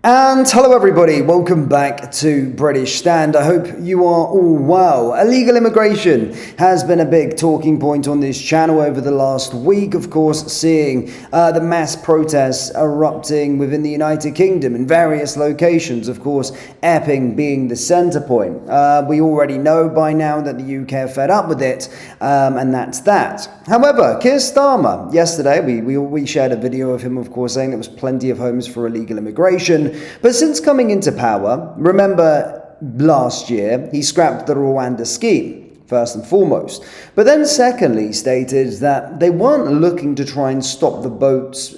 And hello everybody, welcome back to British Stand. I hope you are all well. Illegal immigration has been a big talking point on this channel over the last week, of course, seeing the mass protests erupting within the United Kingdom in various locations, of course, Epping being the centre point. We already know by now that the UK are fed up with it, and that's that. However, Keir Starmer, yesterday, we shared a video of him, of course, saying there was plenty of homes for illegal immigration. But since coming into power, remember last year, he scrapped the Rwanda scheme, first and foremost. But then secondly, stated that they weren't looking to try and stop the boats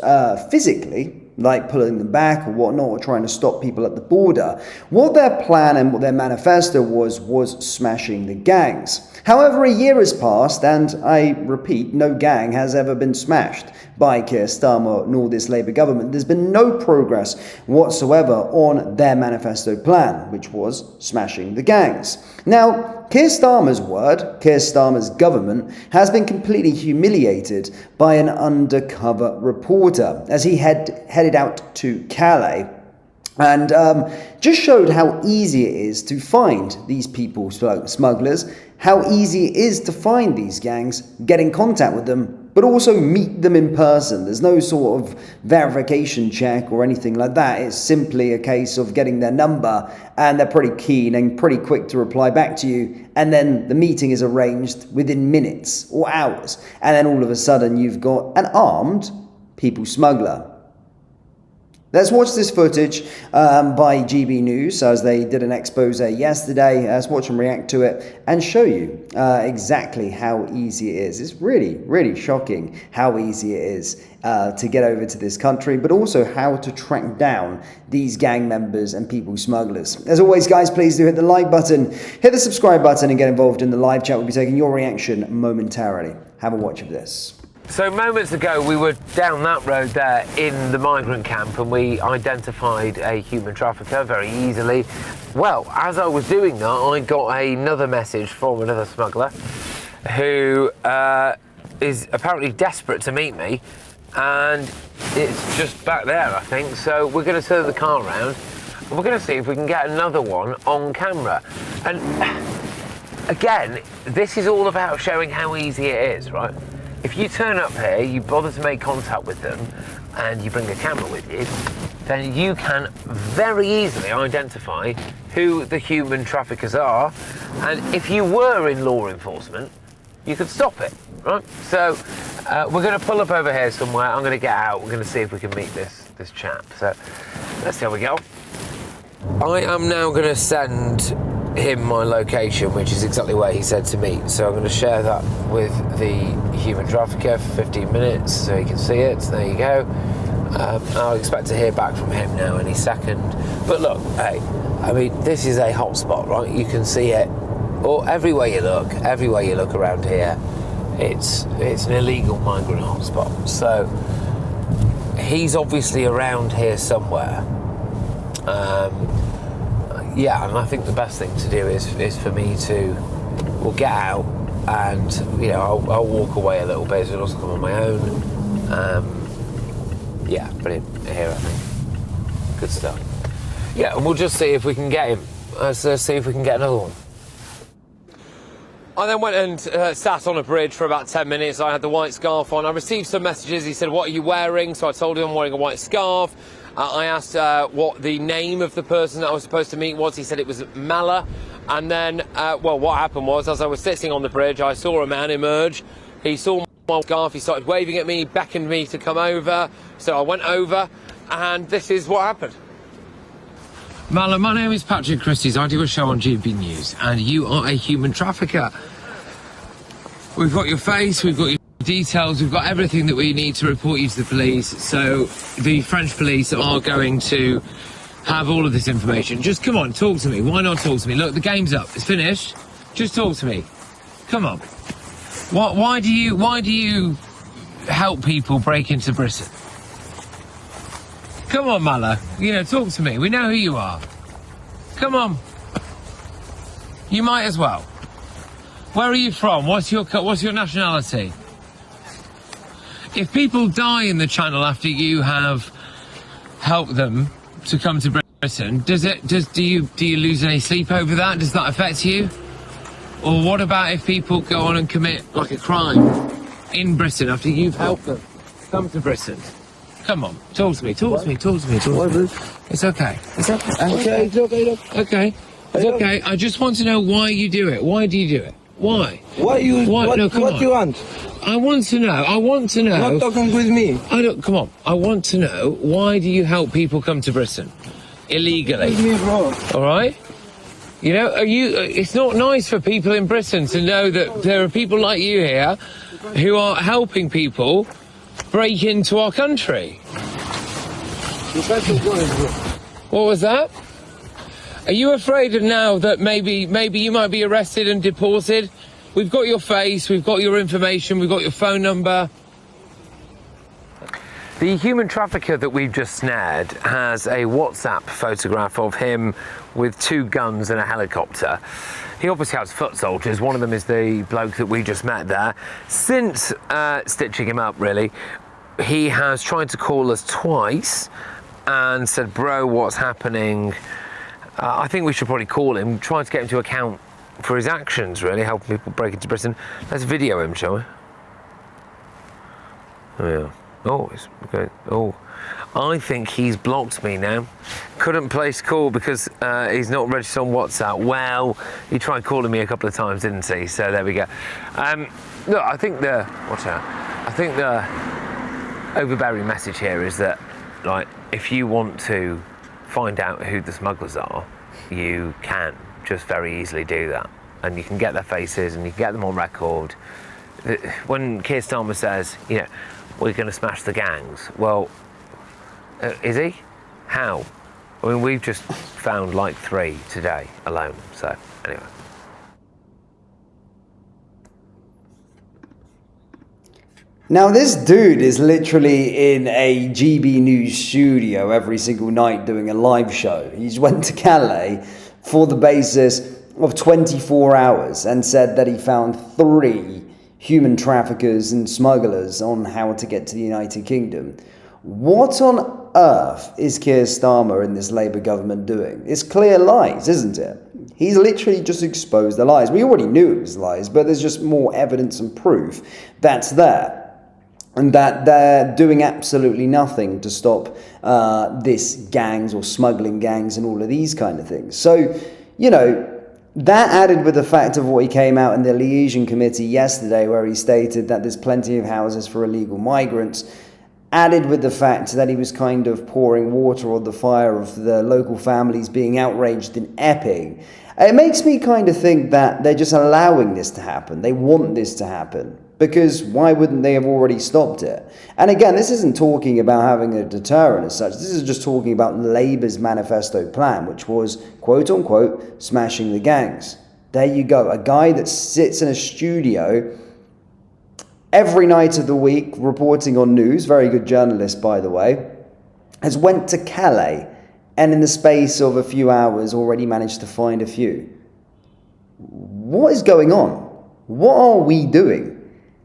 physically, like pulling them back or whatnot, or trying to stop people at the border. What their plan and what their manifesto was smashing the gangs. However, a year has passed, and I repeat, no gang has ever been smashed by Keir Starmer nor this Labour government. There's been no progress whatsoever on their manifesto plan, which was smashing the gangs. Now, Keir Starmer's word, Keir Starmer's government, has been completely humiliated by an undercover reporter as he headed out to Calais and just showed how easy it is to find these people, smugglers, how easy it is to find these gangs, get in contact with them, but also meet them in person. There's no sort of verification check or anything like that. It's simply a case of getting their number, and they're pretty keen and pretty quick to reply back to you, and then the meeting is arranged within minutes or hours, and then all of a sudden you've got an armed people smuggler. Let's watch this footage by GB News as they did an expose yesterday. Let's watch them react to it and show you exactly how easy it is. It's really, really shocking how easy it is to get over to this country, but also how to track down these gang members and people smugglers. As always, guys, please do hit the like button, hit the subscribe button, and get involved in the live chat. We'll be taking your reaction momentarily. Have a watch of this. So moments ago we were down that road there in the migrant camp and we identified a human trafficker very easily. Well, as I was doing that, I got another message from another smuggler who is apparently desperate to meet me, and it's just back there, I think. So we're going to turn the car around and we're going to see if we can get another one on camera. And again, this is all about showing how easy it is, right? If you turn up here, you bother to make contact with them, and you bring a camera with you, then you can very easily identify who the human traffickers are. And if you were in law enforcement, you could stop it, right? So we're going to pull up over here somewhere. I'm going to get out. We're going to see if we can meet this chap. So let's see how we go. I am now going to send him my location, which is exactly where he said to meet. So I'm going to share that with the human trafficker for 15 minutes so he can see it. There you go. I'll expect to hear back from him now any second. But look, hey, I mean, this is a hot spot, right? You can see it or everywhere you look around here. It's an illegal migrant hotspot. So he's obviously around here somewhere. Yeah, and I think the best thing to do is for me to, get out and, I'll walk away a little bit, so it'll also come on my own. Yeah, brilliant. Here, I think. Good stuff. Yeah, and we'll just see if we can get him. Let's see if we can get another one. I then went and sat on a bridge for about 10 minutes. I had the white scarf on. I received some messages. He said, "What are you wearing?" So I told him I'm wearing a white scarf. I asked what the name of the person that I was supposed to meet was. He said it was Mala. And then, what happened was, as I was sitting on the bridge, I saw a man emerge. He saw my scarf. He started waving at me, beckoned me to come over. So I went over, and this is what happened. Mala, my name is Patrick Christie's. I do a show on GB News, and you are a human trafficker. We've got your face, we've got your details, we've got everything that we need to report you to the police. So the French police are going to have all of this information. Just come on, talk to me. Why not talk to me? Look, the game's up. It's finished. Just talk to me. Come on. Why do you help people break into Britain? Come on, Mala. Talk to me. We know who you are. Come on. You might as well. Where are you from? What's your nationality? If people die in the channel after you have helped them to come to Britain, do you lose any sleep over that? Does that affect you? Or what about if people go on and commit like a crime in Britain after you've helped them come to Britain? Come on, talk to me. It's okay. It's okay. Okay. It's okay. I just want to know why you do it. Why do you do it? Why? What you want? I want to know. Not talking with me. Come on. I want to know, why do you help people come to Britain illegally? With me, bro. All right. You know, it's not nice for people in Britain to know that there are people like you here who are helping people break into our country. What was that? Are you afraid of now that maybe you might be arrested and deported? We've got your face, we've got your information, we've got your phone number. The human trafficker that we've just snared has a WhatsApp photograph of him with 2 guns and a helicopter. He obviously has foot soldiers. One of them is the bloke that we just met there. Since stitching him up, really, he has tried to call us twice and said, bro, what's happening? I think we should probably call him, try to get him to account for his actions, really, helping people break into Britain. Let's video him, shall we? Oh, yeah. Oh, it's okay. Oh, I think he's blocked me now. Couldn't place call because he's not registered on WhatsApp. Well, he tried calling me a couple of times, didn't he? So there we go. Look, I think the overbearing message here is that, like, if you want to find out who the smugglers are, you can just very easily do that, and you can get their faces and you can get them on record. When Keir Starmer says, you know, we're going to smash the gangs, well, is he? How? I mean, we've just found like 3 today alone. So anyway. Now, this dude is literally in a GB News studio every single night doing a live show. He just went to Calais for the basis of 24 hours and said that he found 3 human traffickers and smugglers on how to get to the United Kingdom. What on earth is Keir Starmer in this Labour government doing? It's clear lies, isn't it? He's literally just exposed the lies. We already knew it was lies, but there's just more evidence and proof that's there. And that they're doing absolutely nothing to stop this gangs or smuggling gangs and all of these kind of things. So, you know, that added with the fact of what he came out in the liaison committee yesterday, where he stated that there's plenty of houses for illegal migrants, added with the fact that he was kind of pouring water on the fire of the local families being outraged in Epping. It makes me kind of think that they're just allowing this to happen. They want this to happen. Because why wouldn't they have already stopped it? And again, this isn't talking about having a deterrent as such. This is just talking about Labour's manifesto plan, which was, quote unquote, smashing the gangs. There you go. A guy that sits in a studio every night of the week reporting on news, very good journalist, by the way, has went to Calais and in the space of a few hours already managed to find a few. What is going on? What are we doing?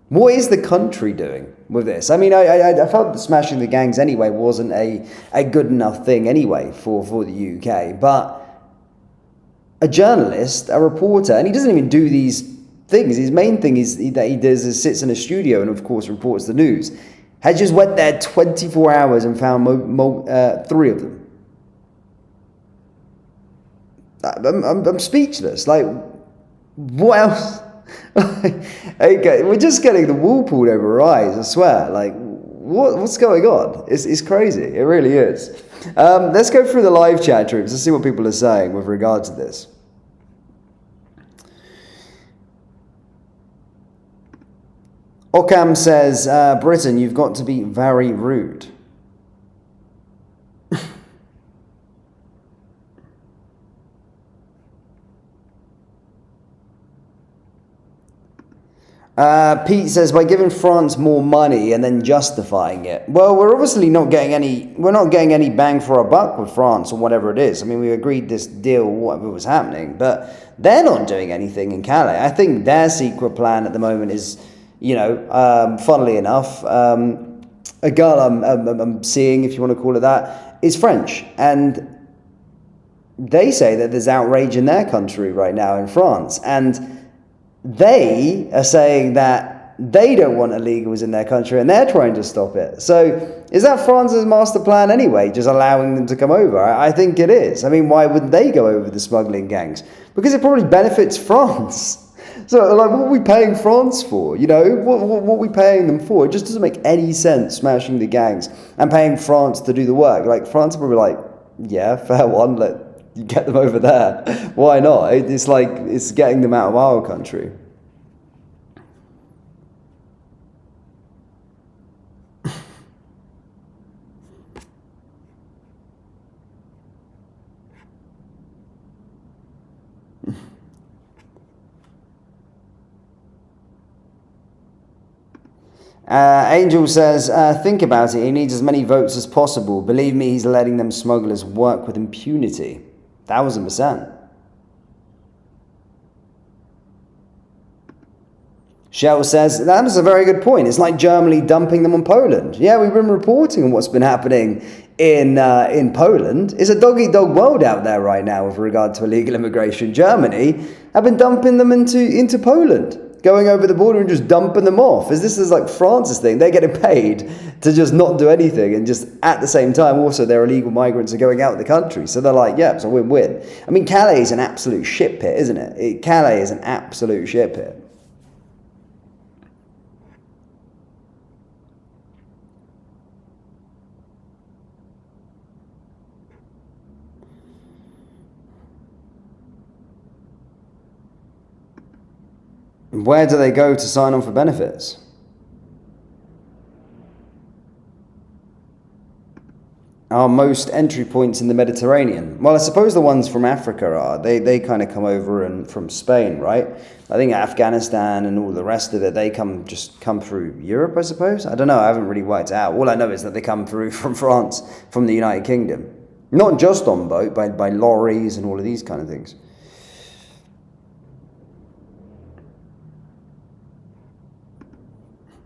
What is the country doing with this? I mean, I felt that smashing the gangs anyway wasn't a good enough thing anyway for the UK. But a journalist, a reporter, and he doesn't even do these things. His main thing is that he does is sits in a studio and, of course, reports the news. Has just went there 24 hours and found 3 of them. I'm speechless. Like, what else? Okay, we're just getting the wool pulled over our eyes, I swear. Like, what's going on? It's crazy. It really is. Let's go through the live chat troops and see what people are saying with regard to this. Occam says, Britain, you've got to be very rude. Pete says, by giving France more money and then justifying it. Well, we're obviously not getting any bang for our buck with France or whatever it is. I mean, we agreed this deal, whatever was happening, but they're not doing anything in Calais. I think their secret plan at the moment is, you know, funnily enough, a girl I'm seeing, if you want to call it that, is French. And they say that there's outrage in their country right now in France. And they are saying that they don't want illegals in their country and they're trying to stop it. So is that France's master plan anyway, just allowing them to come over? I think it is. I mean, why wouldn't they go over the smuggling gangs? Because it probably benefits France. So, like, what are we paying France for? You know, what are we paying them for? It just doesn't make any sense, smashing the gangs and paying France to do the work. Like, France are probably like, yeah, fair one, let you get them over there. Why not? It's like, it's getting them out of our country. Angel says, think about it. He needs as many votes as possible. Believe me, he's letting them smugglers work with impunity. 1000%. Shell says, that is a very good point. It's like Germany dumping them on Poland. Yeah, we've been reporting on what's been happening in Poland. It's a dog-eat-dog world out there right now with regard to illegal immigration. Germany have been dumping them into Poland, going over the border and just dumping them off. As this is like France's thing. They're getting paid to just not do anything, and just at the same time also their illegal migrants are going out of the country. So they're like, yeah, it's a win-win. I mean, Calais is an absolute shit pit, isn't it? Calais is an absolute shit pit. Where do they go to sign on for benefits? Are most entry points in the Mediterranean? Well, I suppose the ones from Africa are. They kind of come over and from Spain, right? I think Afghanistan and all the rest of it, they come through Europe, I suppose. I don't know. I haven't really worked it out. All I know is that they come through from France, from the United Kingdom. Not just on boat, by lorries and all of these kind of things.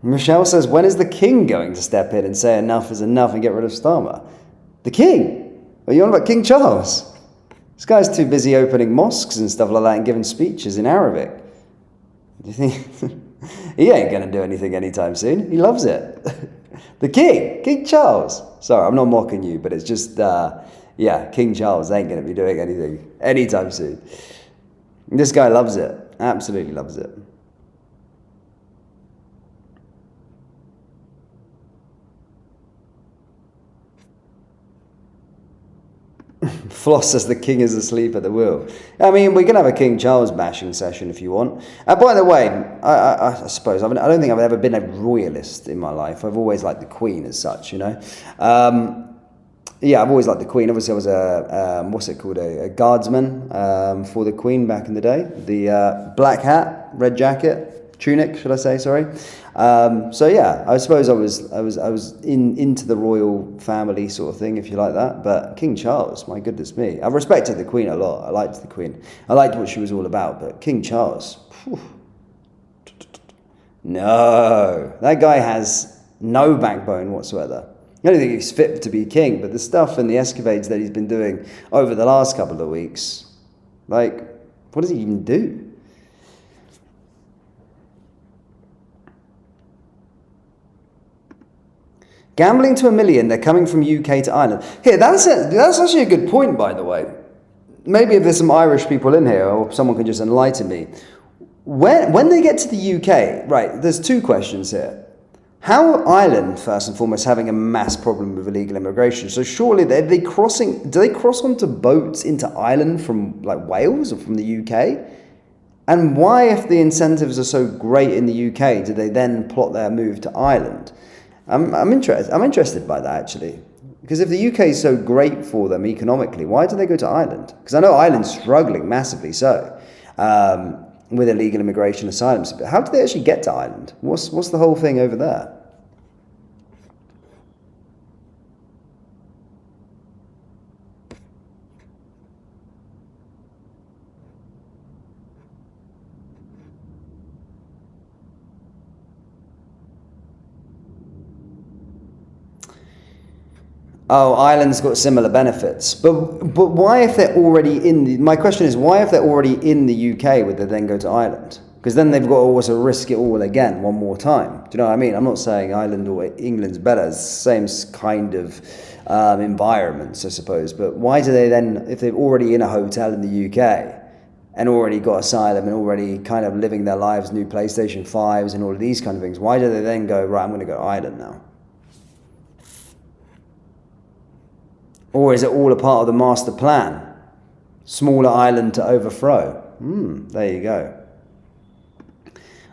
Michelle says, when is the king going to step in and say enough is enough and get rid of Starmer? The king? Are you on about King Charles? This guy's too busy opening mosques and stuff like that and giving speeches in Arabic. Do you think he ain't going to do anything anytime soon? He loves it. The king, King Charles. Sorry, I'm not mocking you, but it's just, yeah, King Charles ain't going to be doing anything anytime soon. This guy loves it. Absolutely loves it. Floss says the king is asleep at the wheel. I mean, we can have a King Charles bashing session if you want. By the way, I suppose, I don't think I've ever been a royalist in my life. I've always liked the Queen as such, you know. Yeah, I've always liked the Queen. Obviously, I was a guardsman for the Queen back in the day. The black hat, red jacket, tunic, should I say, sorry. So yeah, I suppose I was into the royal family sort of thing, if you like that. But King Charles, my goodness me, I respected the Queen a lot. I liked the Queen. I liked what she was all about. But King Charles, whew, no, that guy has no backbone whatsoever. I don't think he's fit to be king, but the stuff and the escapades that he's been doing over the last couple of weeks, like, what does he even do? Gambling to $1 million, they're coming from UK to Ireland. Here, that's actually a good point, by the way. Maybe if there's some Irish people in here, or someone can just enlighten me. When they get to the UK, right, there's two questions here. How are Ireland, first and foremost, having a mass problem with illegal immigration? So surely do they cross onto boats into Ireland from like Wales or from the UK? And why, if the incentives are so great in the UK, do they then plot their move to Ireland? I'm interested by that, actually. Because if the UK is so great for them economically, why do they go to Ireland? Because I know Ireland's struggling massively so with illegal immigration asylums. But how do they actually get to Ireland? What's the whole thing over there? Oh, Ireland's got similar benefits. But why if they're already in the... My question is, why if they're already in the UK would they then go to Ireland? Because then they've got to also risk it all again one more time. Do you know what I mean? I'm not saying Ireland or England's better. It's the same kind of environments, I suppose. But why do they then, if they're already in a hotel in the UK and already got asylum and already kind of living their lives, new PlayStation 5s and all of these kind of things, why do they then go, right, I'm going to go to Ireland now? Or is it all a part of the master plan? Smaller island to overthrow. There you go.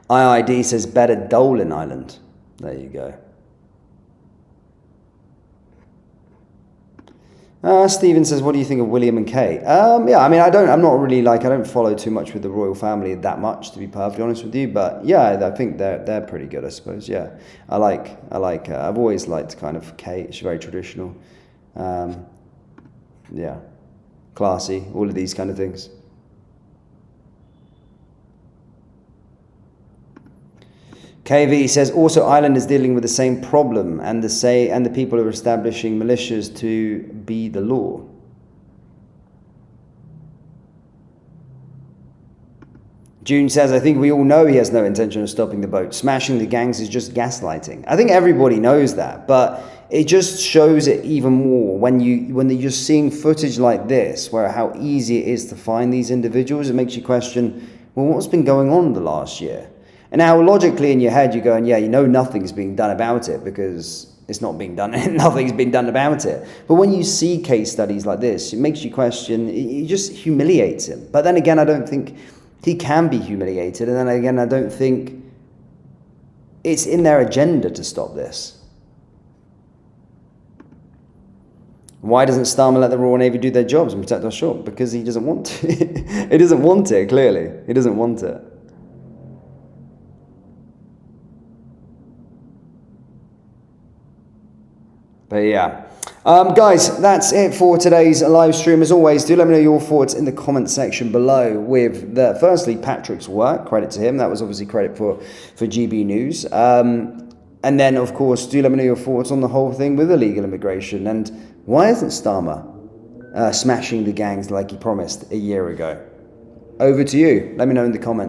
IID says better Dolan Island. There you go. Stephen says, what do you think of William and Kate? Yeah, I mean, I don't follow too much with the royal family that much, to be perfectly honest with you. But yeah, I think they're pretty good, I suppose. Yeah, I like. I've always liked kind of Kate. She's very traditional. Yeah, classy. All of these kind of things. KV says also Ireland is dealing with the same problem, and the people are establishing militias to be the law. June says, I think we all know he has no intention of stopping the boat. Smashing the gangs is just gaslighting. I think everybody knows that, but it just shows it even more when you're just seeing footage like this, where how easy it is to find these individuals. It makes you question, well, what's been going on the last year? And now logically in your head you're going, yeah, you know nothing's being done about it because it's not being done, nothing's been done about it. But when you see case studies like this, it makes you question, it just humiliates him. But then again, I don't think he can be humiliated, and then again, I don't think it's in their agenda to stop this. Why doesn't Starmer let the Royal Navy do their jobs and protect our shore? Because he doesn't want to. He doesn't want it, clearly. He doesn't want it. But yeah. Guys, that's it for today's live stream. As always, do let me know your thoughts in the comment section below with firstly, Patrick's work. Credit to him. That was obviously credit for GB News. And then, of course, do let me know your thoughts on the whole thing with illegal immigration. And why isn't Starmer smashing the gangs like he promised a year ago? Over to you. Let me know in the comments.